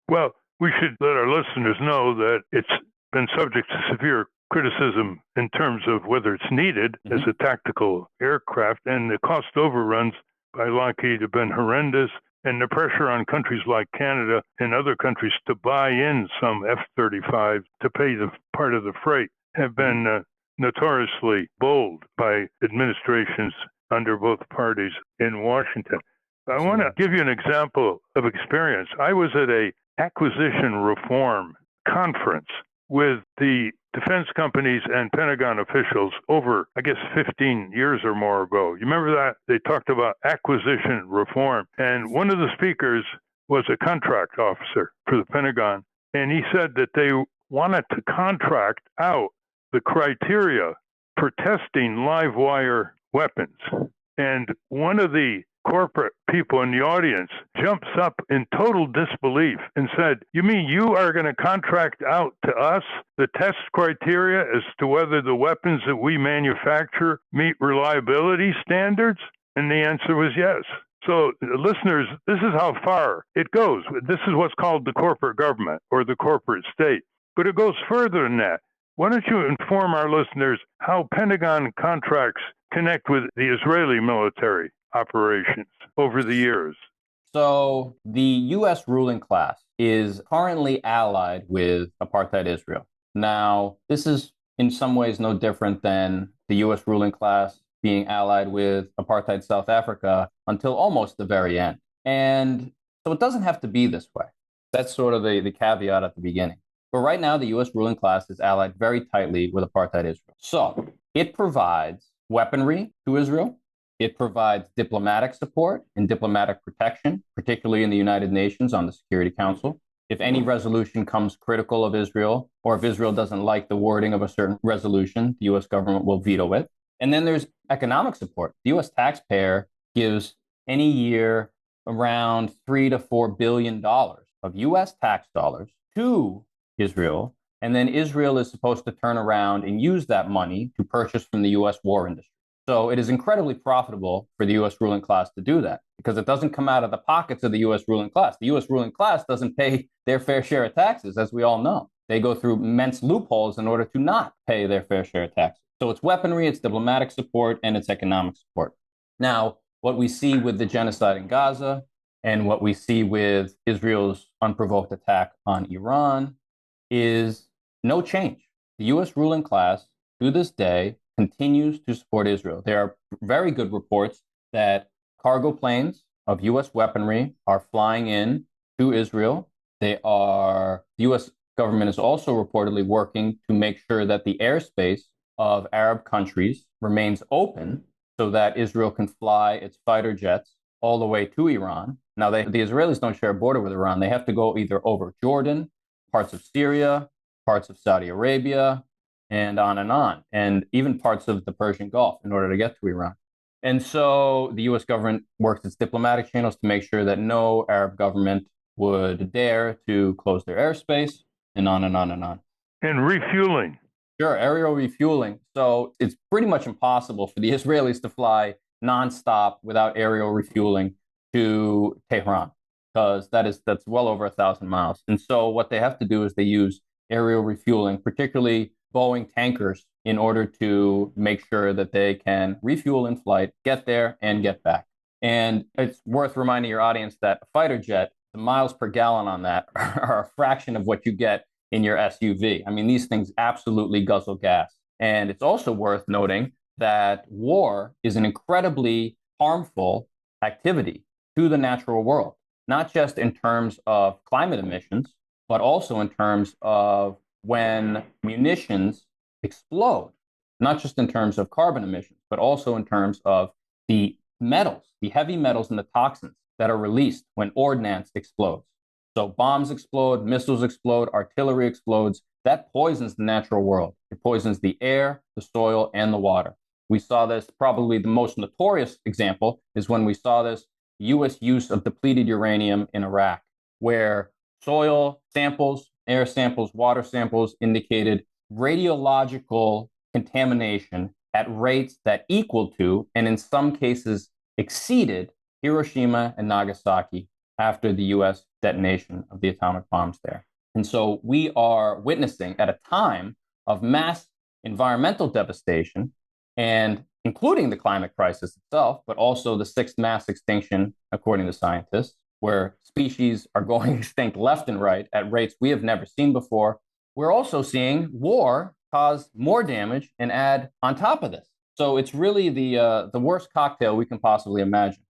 Well, we should let our listeners know that it's been subject to severe criticism in terms of whether it's needed as a tactical aircraft, and the cost overruns by Lockheed have been horrendous, and the pressure on countries like Canada and other countries to buy in some F-35 to pay the part of the freight have been notoriously bold by administrations under both parties in Washington. I want to give you an example of experience. I was at a acquisition reform conference with the defense companies and Pentagon officials over, I guess, 15 years or more ago. You remember that? They talked about acquisition reform. And one of the speakers was a contract officer for the Pentagon. And he said that they wanted to contract out the criteria for testing live wire weapons. And one of the corporate people in the audience jumps up in total disbelief and said, "You mean you are going to contract out to us the test criteria as to whether the weapons that we manufacture meet reliability standards?" And the answer was yes. So, listeners, this is how far it goes. This is what's called the corporate government or the corporate state. But it goes further than that. Why don't you inform our listeners how Pentagon contracts connect with the Israeli military operations over the years? So the U.S. ruling class is currently allied with apartheid Israel. Now, this is in some ways no different than the U.S. ruling class being allied with apartheid South Africa until almost the very end. And so it doesn't have to be this way. That's sort of the caveat at the beginning. But right now, the U.S. ruling class is allied very tightly with apartheid Israel. So it provides weaponry to Israel. It provides diplomatic support and diplomatic protection, particularly in the United Nations on the Security Council. If any resolution comes critical of Israel, or if Israel doesn't like the wording of a certain resolution, the U.S. government will veto it. And then there's economic support. The U.S. taxpayer gives any year around $3 to $4 billion of U.S. tax dollars to Israel. And then Israel is supposed to turn around and use that money to purchase from the U.S. war industry. So it is incredibly profitable for the U.S. ruling class to do that because it doesn't come out of the pockets of the U.S. ruling class. The U.S. ruling class doesn't pay their fair share of taxes, as we all know. They go through immense loopholes in order to not pay their fair share of taxes. So it's weaponry, it's diplomatic support, and it's economic support. Now, what we see with the genocide in Gaza and what we see with Israel's unprovoked attack on Iran is no change. The U.S. ruling class, to this day, continues to support Israel. There are very good reports that cargo planes of U.S. weaponry are flying in to Israel. The U.S. government is also reportedly working to make sure that the airspace of Arab countries remains open so that Israel can fly its fighter jets all the way to Iran. Now, the Israelis don't share a border with Iran. They have to go either over Jordan, parts of Syria, parts of Saudi Arabia, and on, and even parts of the Persian Gulf in order to get to Iran. And so the U.S. government works its diplomatic channels to make sure that no Arab government would dare to close their airspace, and on and on and on. And refueling. Sure, aerial refueling. So it's pretty much impossible for the Israelis to fly nonstop without aerial refueling to Tehran, because that's well over 1,000 miles. And so what they have to do is they use aerial refueling, particularly Boeing tankers, in order to make sure that they can refuel in flight, get there, and get back. And it's worth reminding your audience that a fighter jet, the miles per gallon on that are a fraction of what you get in your SUV. I mean, these things absolutely guzzle gas. And it's also worth noting that war is an incredibly harmful activity to the natural world, not just in terms of climate emissions, but also in terms of when munitions explode, not just in terms of carbon emissions, but also in terms of the metals, the heavy metals and the toxins that are released when ordnance explodes. So bombs explode, missiles explode, artillery explodes. That poisons the natural world. It poisons the air, the soil, and the water. We saw this, probably the most notorious example is when we saw this U.S. use of depleted uranium in Iraq, where soil samples, air samples, water samples indicated radiological contamination at rates that equal to, and in some cases exceeded, Hiroshima and Nagasaki after the U.S. detonation of the atomic bombs there. And so we are witnessing at a time of mass environmental devastation, and including the climate crisis itself, but also the sixth mass extinction, according to scientists, where species are going extinct left and right at rates we have never seen before. We're also seeing war cause more damage and add on top of this. So it's really the worst cocktail we can possibly imagine.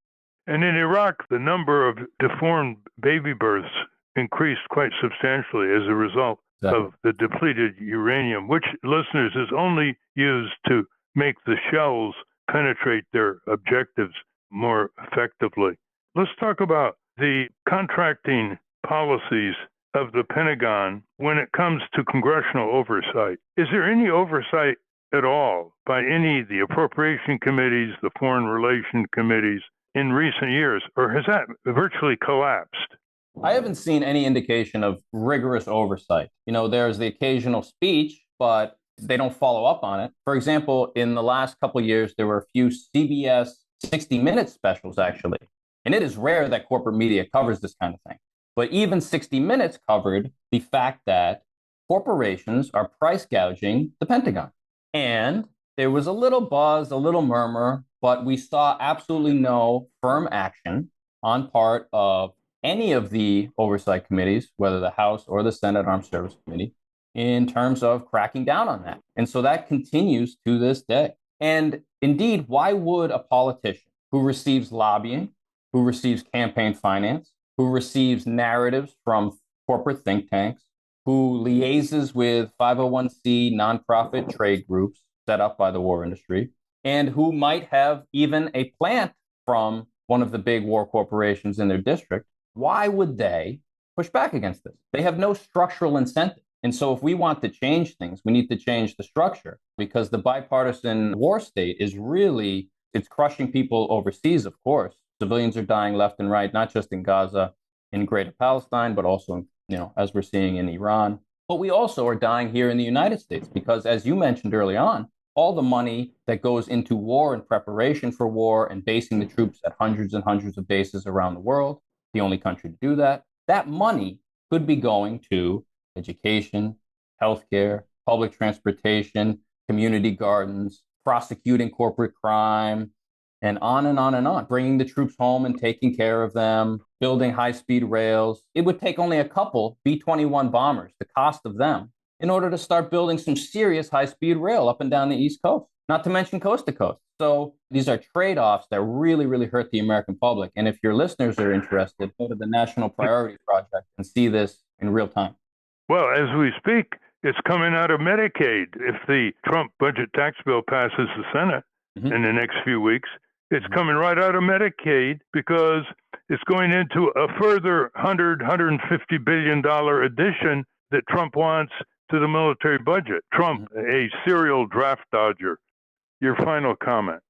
And in Iraq, the number of deformed baby births increased quite substantially as a result of the depleted uranium, which, listeners, is only used to make the shells penetrate their objectives more effectively. Let's talk about the contracting policies of the Pentagon when it comes to congressional oversight. Is there any oversight at all by any of the appropriation committees, the foreign relation committees in recent years, or has that virtually collapsed? I haven't seen any indication of rigorous oversight. There's the occasional speech, but they don't follow up on it. For example, in the last couple of years, there were a few CBS 60-minute specials, actually. And it is rare that corporate media covers this kind of thing. But even 60 Minutes covered the fact that corporations are price gouging the Pentagon. And there was a little buzz, a little murmur, but we saw absolutely no firm action on part of any of the oversight committees, whether the House or the Senate Armed Services Committee, in terms of cracking down on that. And so that continues to this day. And indeed, why would a politician who receives lobbying, who receives campaign finance, who receives narratives from corporate think tanks, who liaises with 501c nonprofit trade groups set up by the war industry, and who might have even a plant from one of the big war corporations in their district, why would they push back against this? They have no structural incentive. And so if we want to change things, we need to change the structure, because the bipartisan war state is really, it's crushing people overseas, of course. Civilians are dying left and right, not just in Gaza, in Greater Palestine, but also, as we're seeing in Iran. But we also are dying here in the United States because, as you mentioned early on, all the money that goes into war and preparation for war and basing the troops at hundreds and hundreds of bases around the world, the only country to do that, that money could be going to education, healthcare, public transportation, community gardens, prosecuting corporate crime, and on and on and on, bringing the troops home and taking care of them, building high-speed rails. It would take only a couple B-21 bombers, the cost of them, in order to start building some serious high-speed rail up and down the East Coast, not to mention coast to coast. So these are trade-offs that really, really hurt the American public. And if your listeners are interested, go to the National Priorities Project and see this in real time. Well, as we speak, it's coming out of Medicaid. If the Trump budget tax bill passes the Senate in the next few weeks, it's coming right out of Medicaid because it's going into a further $150 billion addition that Trump wants to the military budget. Trump, a serial draft dodger. Your final comment.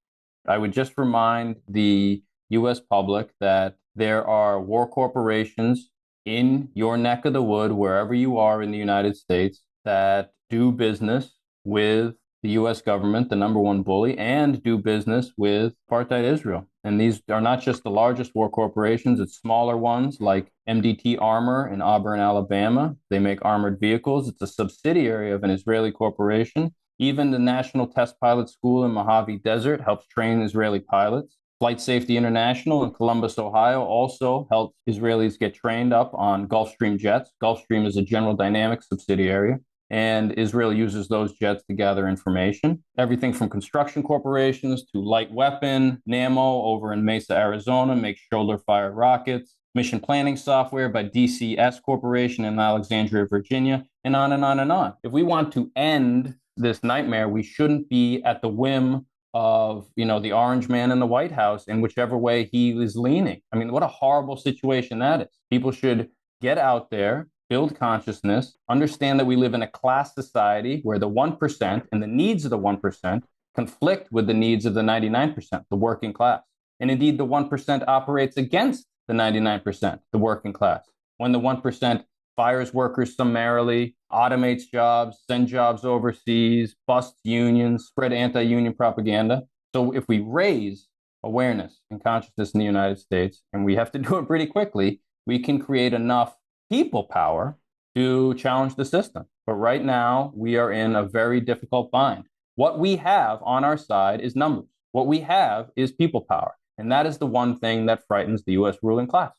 I would just remind the U.S. public that there are war corporations in your neck of the wood, wherever you are in the United States, that do business with the U.S. government, the number one bully, and do business with apartheid Israel. And these are not just the largest war corporations, it's smaller ones like MDT Armor in Auburn, Alabama. They make armored vehicles. It's a subsidiary of an Israeli corporation. Even the National Test Pilot School in Mojave Desert helps train Israeli pilots. Flight Safety International in Columbus, Ohio also helps Israelis get trained up on Gulfstream jets. Gulfstream is a General Dynamics subsidiary, and Israel uses those jets to gather information. Everything from construction corporations to light weapon, NAMO over in Mesa, Arizona, makes shoulder-fired rockets, mission planning software by DCS Corporation in Alexandria, Virginia, and on and on and on. If we want to end this nightmare, we shouldn't be at the whim of, the orange man in the White House in whichever way he is leaning. I mean, what a horrible situation that is. People should get out there, build consciousness, understand that we live in a class society where the 1% and the needs of the 1% conflict with the needs of the 99%, the working class. And indeed, the 1% operates against the 99%, the working class. When the 1% fires workers summarily, automates jobs, sends jobs overseas, busts unions, spread anti-union propaganda. So if we raise awareness and consciousness in the United States, and we have to do it pretty quickly, we can create enough people power to challenge the system. But right now, we are in a very difficult bind. What we have on our side is numbers. What we have is people power. And that is the one thing that frightens the U.S. ruling class.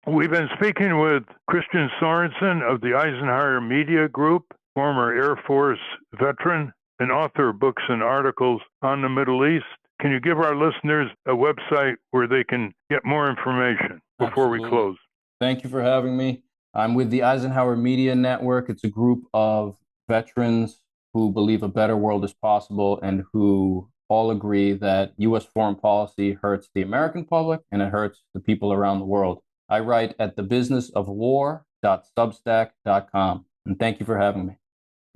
We've been speaking with Christian Sorenson of the Eisenhower Media Group, former Air Force veteran and author of books and articles on the Middle East. Can you give our listeners a website where they can get more information before we close? Thank you for having me. I'm with the Eisenhower Media Network. It's a group of veterans who believe a better world is possible and who all agree that U.S. foreign policy hurts the American public and it hurts the people around the world. I write at thebusinessofwar.substack.com. And thank you for having me.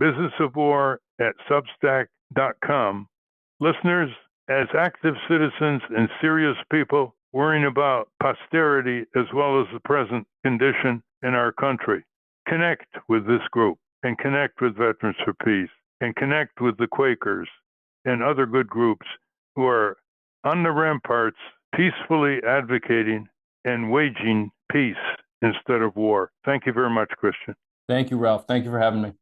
businessofwar@substack.com. Listeners, as active citizens and serious people worrying about posterity as well as the present condition in our country, connect with this group and connect with Veterans for Peace and connect with the Quakers and other good groups who are on the ramparts peacefully advocating and waging peace instead of war. Thank you very much, Christian. Thank you, Ralph. Thank you for having me.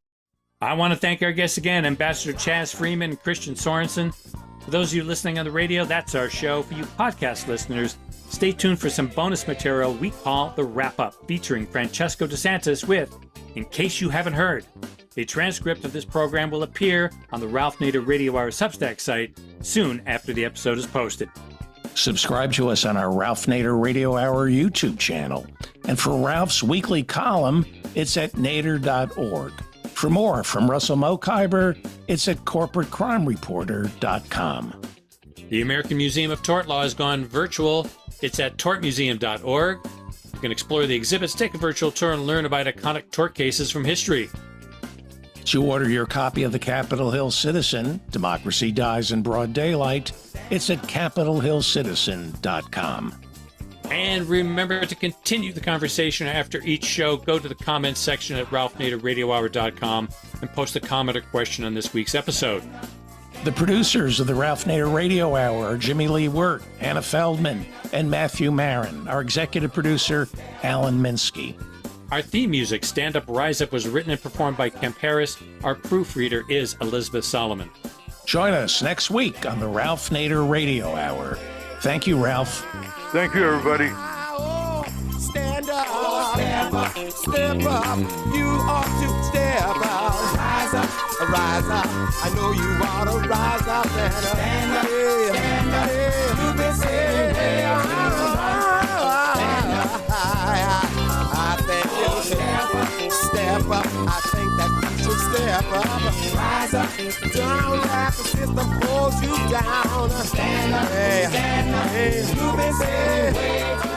I want to thank our guests again, Ambassador Chas Freeman and Christian Sorenson. For those of you listening on the radio, that's our show. For you podcast listeners, stay tuned for some bonus material we call The Wrap-Up, featuring Francesco DeSantis with In Case You Haven't Heard. A transcript of this program will appear on the Ralph Nader Radio Hour Substack site soon after the episode is posted. Subscribe to us on our Ralph Nader Radio Hour YouTube channel. And for Ralph's weekly column, it's at nader.org. For more from Russell Mokhiber, it's at corporatecrimereporter.com. The American Museum of Tort Law has gone virtual. It's at tortmuseum.org. You can explore the exhibits, take a virtual tour, and learn about iconic tort cases from history. To order your copy of the Capitol Hill Citizen, Democracy Dies in Broad Daylight, it's at capitolhillcitizen.com. And remember to continue the conversation after each show. Go to the comments section at ralphnaderradiohour.com and post a comment or question on this week's episode. The producers of the Ralph Nader Radio Hour are Jimmy Lee Wirt, Anna Feldman, and Matthew Marin. Our executive producer, Alan Minsky. Our theme music, Stand Up, Rise Up, was written and performed by Kemp Harris. Our proofreader is Elizabeth Solomon. Join us next week on the Ralph Nader Radio Hour. Thank you, Ralph. Thank you, everybody. Stand up, step up, step up. You ought to step up. Rise up, rise up. I know you ought to rise up and stand up, stand up. You've been saying, I think you step up. I think that you should step up. Rise up, don't let the system hold you down. Stand up, stand up. You've been saying.